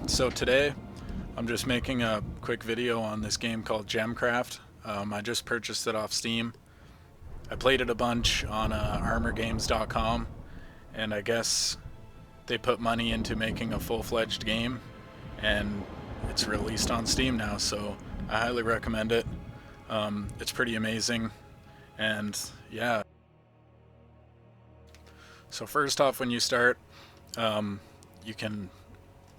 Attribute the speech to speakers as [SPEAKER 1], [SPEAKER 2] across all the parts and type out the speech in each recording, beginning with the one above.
[SPEAKER 1] So today, I'm just making a quick video on this game called Gemcraft. I just purchased it off Steam. I played it a bunch on ArmorGames.com, and I guess they put money into making a full-fledged game, and it's released on Steam now, so I highly recommend it. It's pretty amazing, and yeah. So first off, when you start, um, you can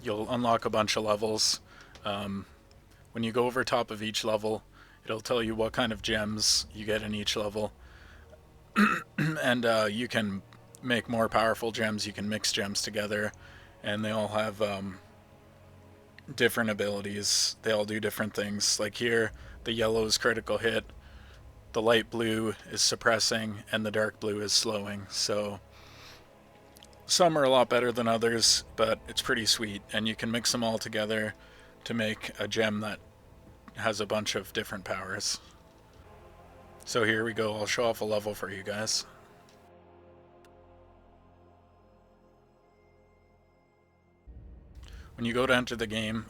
[SPEAKER 1] you'll unlock a bunch of levels. Um, when you go over top of each level, it'll tell you what kind of gems you get in each level, and you can make more powerful gems. You can mix gems together, and they all have different abilities. They all do different things. Like here, the yellow is critical hit, the light blue is suppressing, and the dark blue is slowing. So some are a lot better than others, but it's pretty sweet, and you can mix them all together to make a gem that has a bunch of different powers. So here we go, I'll show off a level for you guys. When you go to enter the game,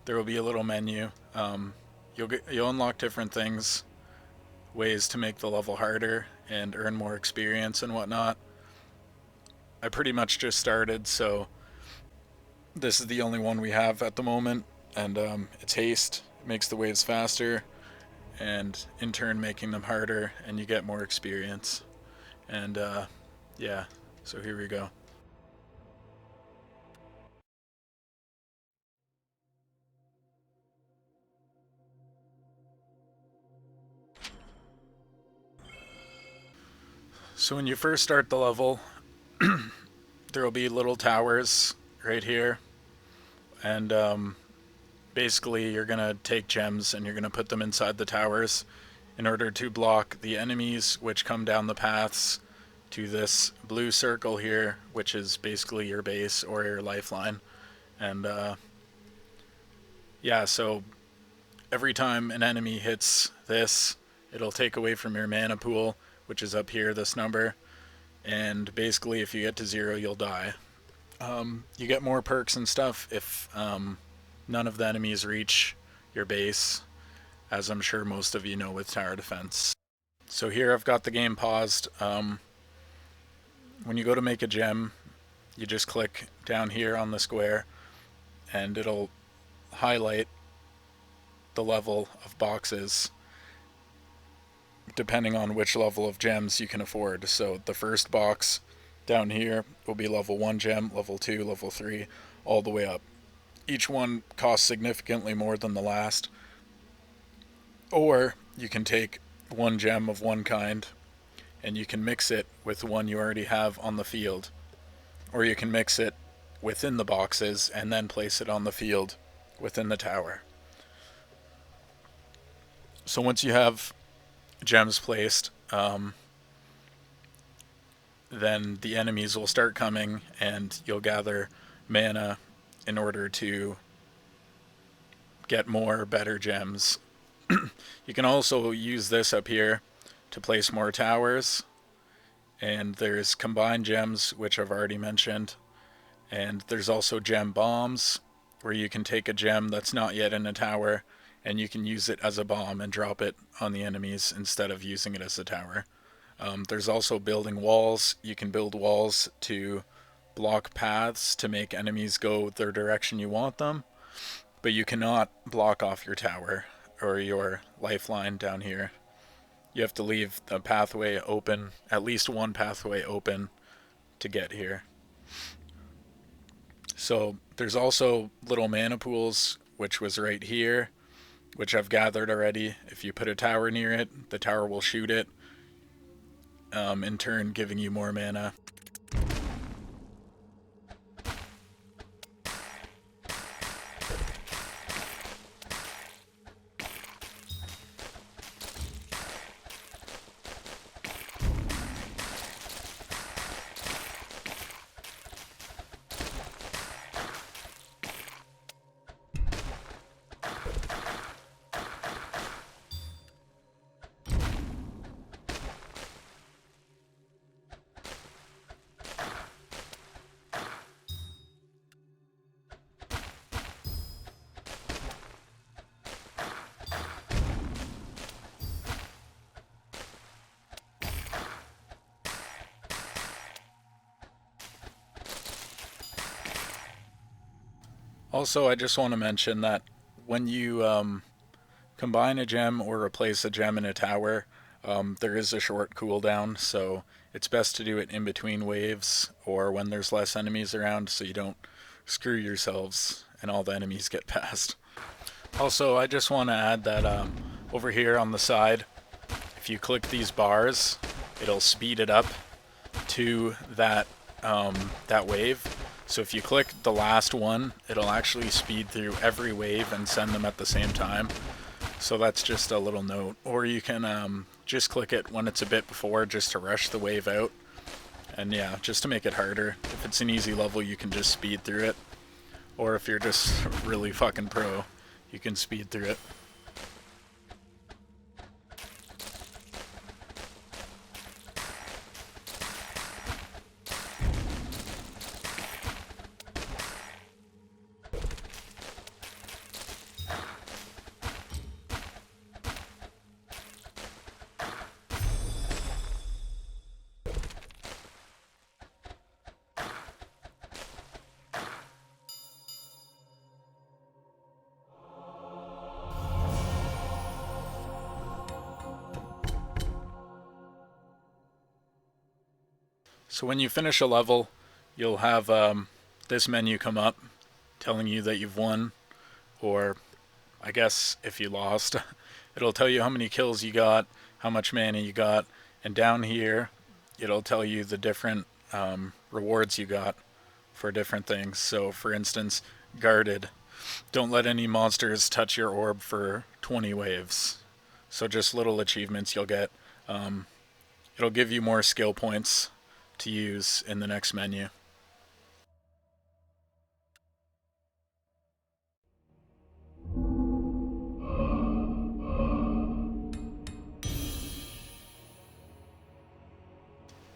[SPEAKER 1] there will be a little menu. You'll unlock different things, ways to make the level harder and earn more experience and whatnot. I pretty much just started, so this is the only one we have at the moment, and it's haste. It makes the waves faster, and in turn making them harder, and you get more experience. And yeah, so here we go. So when you first start the level, there will be little towers right here, and basically you're gonna take gems and you're gonna put them inside the towers in order to block the enemies which come down the paths to this blue circle here, which is basically your base or your lifeline. And yeah, so every time an enemy hits this, it'll take away from your mana pool, which is up here, this number, and basically if you get to 0, you'll die. You get more perks and stuff if none of the enemies reach your base, as I'm sure most of you know with tower defense. So here I've got the game paused. When you go to make a gem, you just click down here on the square, and it'll highlight the level of boxes depending on which level of gems you can afford. So the first box down here will be level 1 gem, level 2, level 3, all the way up. Each one costs significantly more than the last. Or you can take one gem of one kind and you can mix it with one you already have on the field. Or you can mix it within the boxes and then place it on the field within the tower. So once you have gems placed, then the enemies will start coming and you'll gather mana in order to get more better gems. You can also use this up here to place more towers, and there's combined gems, which I've already mentioned, and there's also gem bombs, where you can take a gem that's not yet in a tower and you can use it as a bomb and drop it on the enemies instead of using it as a tower. There's also building walls. You can build walls to block paths to make enemies go their direction you want them, but you cannot block off your tower or your lifeline down here. You have to leave the pathway open, at least one pathway open, to get here. So there's also little mana pools, which was right here, which I've gathered already. If you put a tower near it, the tower will shoot it, in turn giving you more mana. Also, I just want to mention that when you combine a gem or replace a gem in a tower, there is a short cooldown, so it's best to do it in between waves or when there's less enemies around so you don't screw yourselves and all the enemies get past. Also, I just want to add that over here on the side, if you click these bars, it'll speed it up to that wave. So if you click the last one, it'll actually speed through every wave and send them at the same time. So that's just a little note. Or you can just click it when it's a bit before just to rush the wave out. And yeah, just to make it harder. If it's an easy level, you can just speed through it. Or if you're just really fucking pro, you can speed through it. So when you finish a level, you'll have this menu come up telling you that you've won, or I guess if you lost, it'll tell you how many kills you got, how much mana you got, and down here it'll tell you the different rewards you got for different things. So for instance, guarded. Don't let any monsters touch your orb for 20 waves. So just little achievements you'll get. It'll give you more skill points to use in the next menu.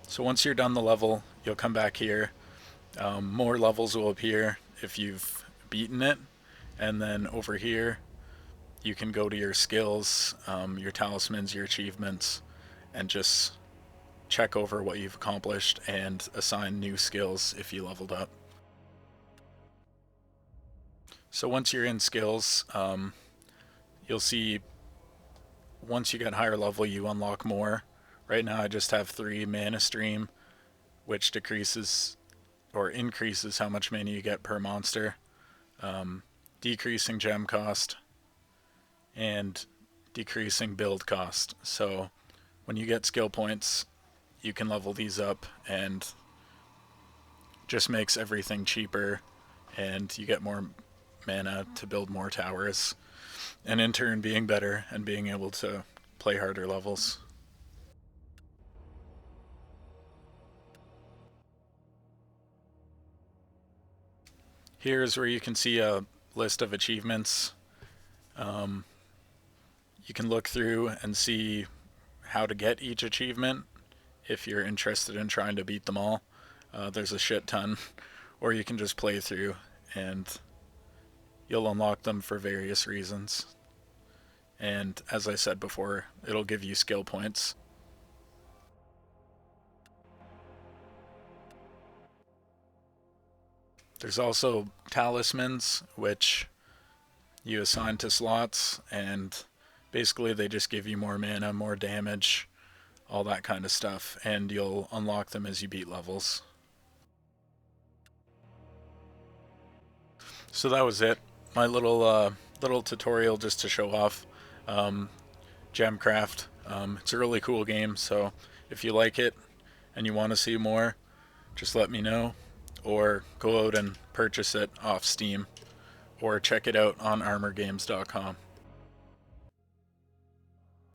[SPEAKER 1] So once you're done the level, you'll come back here. More levels will appear if you've beaten it. And then over here, you can go to your skills, your talismans, your achievements, and just check over what you've accomplished and assign new skills if you leveled up. So once you're in skills, you'll see once you get higher level, you unlock more. Right now I just have 3 mana stream, which decreases or increases how much mana you get per monster, decreasing gem cost, and decreasing build cost. So when you get skill points, you can level these up and just makes everything cheaper, and you get more mana to build more towers, and in turn being better and being able to play harder levels. Here's where you can see a list of achievements. You can look through and see how to get each achievement if you're interested in trying to beat them all. There's a shit ton. Or you can just play through and you'll unlock them for various reasons. And as I said before, it'll give you skill points. There's also talismans, which you assign to slots, and basically they just give you more mana, more damage, all that kind of stuff, and you'll unlock them as you beat levels. So that was it. My little tutorial just to show off Gemcraft. It's a really cool game, so if you like it and you want to see more, just let me know, or go out and purchase it off Steam, or check it out on armorgames.com.